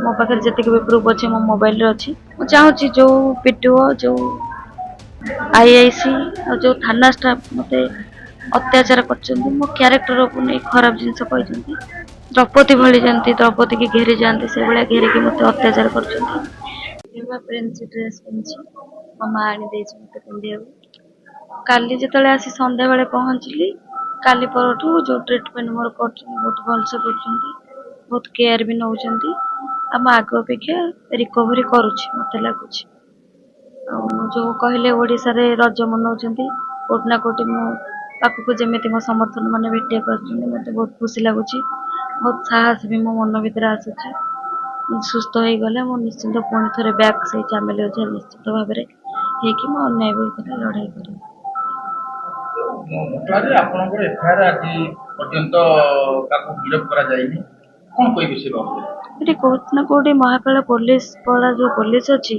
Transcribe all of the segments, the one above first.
मो पाखे जी भी प्रूफ अच्छे मो मोबाइल अच्छी मुझे चाहूँगी जो पीडीओ जो आईआईसी और जो थाना स्टाफ मत अत्याचार कर मो क्यारेक्टर को नहीं खराब जिनस कहते द्रौपदी भली जाती द्रौपदी की घेरी जाती से भाया घेरिकी मत अत्याचार कर प्रिंसी ड्रेस पिंधि मो माँ आनी मत पिंधा काली जो आसी संध्या बेले पहुँचली काली परठू जो ट्रिटमेंट मोर कर बहुत भलसे कर बहुत केयर भी नौ आम आग अपेक्षा रिकवरी करुच्ची मत लगुच जो कहले ओडिशा रे रज मनाउछन्ती कोट ना कोटी मो पाखक जमी मो समर्थन मैंने भेटिया कर मत बहुत खुशी लगुच बहुत साहस भी मो मन भर आसूची सुस्थ हो गले मो निश्चिंत पुणी थे बैक से चैमेल निश्चित भाव में मो अन्याय विरुद्ध लड़ाई करी आपनकर एफआईआर आज पर्यंत काको गिरफ्त करा जायनि कोन कोई विषय बाबू ये कोट ना कोटी महाकाल पुलिस पड़ा जो पुलिस अच्छी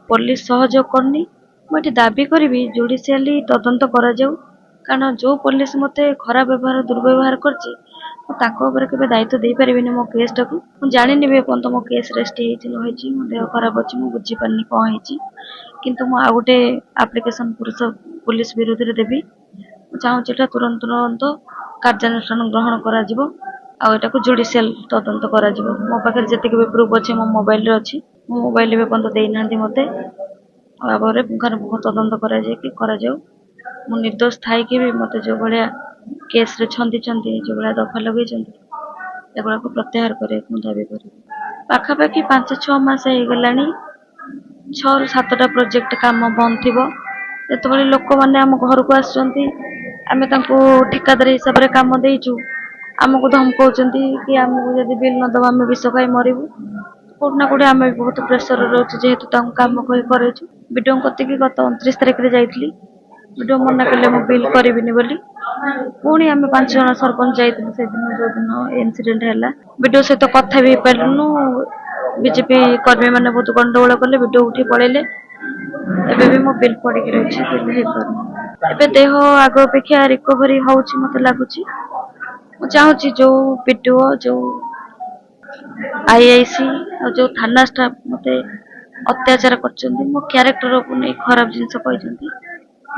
पुलिस सहयोग करनी मुझे दाबी करी जुडिशियाली तदंत करा जाऊ कारण जो पुलिस मते खराब व्यवहार दुर्व्यवहार करछि के दायित्व दे पारिबिनी मो केस टाकू मु जानिनी भी पर्यंत मो केस रेस्ट होइछि मो देह खराब अछि मु बुझी पारनी कोन होइछि किंतु मु आ गोटे एप्लिकेशन पुलिस विरुद्ध रे देबी चाहूँ तुरंत तुरंत कार्यानुष्ठान ग्रहण करा जिवो आ एटा को जुडिशियल तदंत करा जिवो मो पाखे जी भी प्रूफ अच्छे मो मोबाइल अच्छी मो मोबाइल भी पर्यंत देई नांती मते आबरे तदंत करा जाऊ मु निर्दोष थाई कि भी मते जो भलिया केस रे छंदी जो भलिया दफा लगे एगुड़ा को प्रत्याहार करे दाबी करी पाखापाखि 5-6 मास हो गलानी 6 ରୁ 7टा प्रोजेक्ट काम बंद थी जो लोक मैंने आम घर को आसुँच आम ठिकादार हिसाब से कम देचु आमको धमकाउंट कि आमको जब बिल नदब आम विष खाई मरबू कौट ना कौटे आम भी बहुत प्रेसर रोचे जेहेतु कम करेचु वीडियो कति गत 29 तारिख में जाइली वीडियो मना कले मु बिल करी बोली पुणी आम 5 जन सरपंच जाइलु से दिन जो दिन इनसीडेंट है वीडियो सहित कथा भी पार्लुनु बीजेपी कर्मी मैंने बहुत गंडगोल कले वीडियो उठी पड़े एबे भी मो बिल पड़ी रही बिल एबे देह आग अपेक्षा रिकवरी होउची मते लागुची मु चाहूँगी जो पीडीओ जो आईआईसी और जो थाना स्टाफ मते अत्याचार कर मो क्यारेक्टर को नहीं खराब जिनस कहते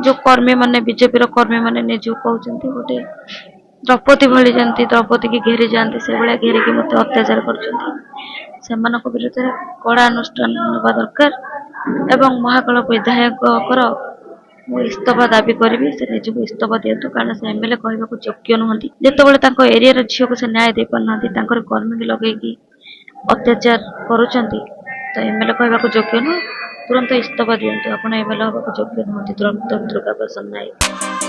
जो कर्मी मैंने बीजेपी कर्मी मैंने निज कहते गोटे द्रौपदी भली जाती द्रौपदी की घेरी जाती से भाया घेरिकी मत अत्याचार कर विरुद्ध में कड़ा अनुष्ठान होगा दरकार एवं महाकाल विधायक इस्तफा दाबी करी से निजक इस्तफा दिंतु कारण से एमएलए कहवाक योग्य नुहति जितेबाला एरिया झील को से न्याय दे पारना कर्मी की लगे अत्याचार करुँच तो एमएलए कहवाक योग्य नुह तुरंत इस्तफा दिंतु आप एमएलए हवाक योग्य नुहति दुर्गा प्रसाद नायक।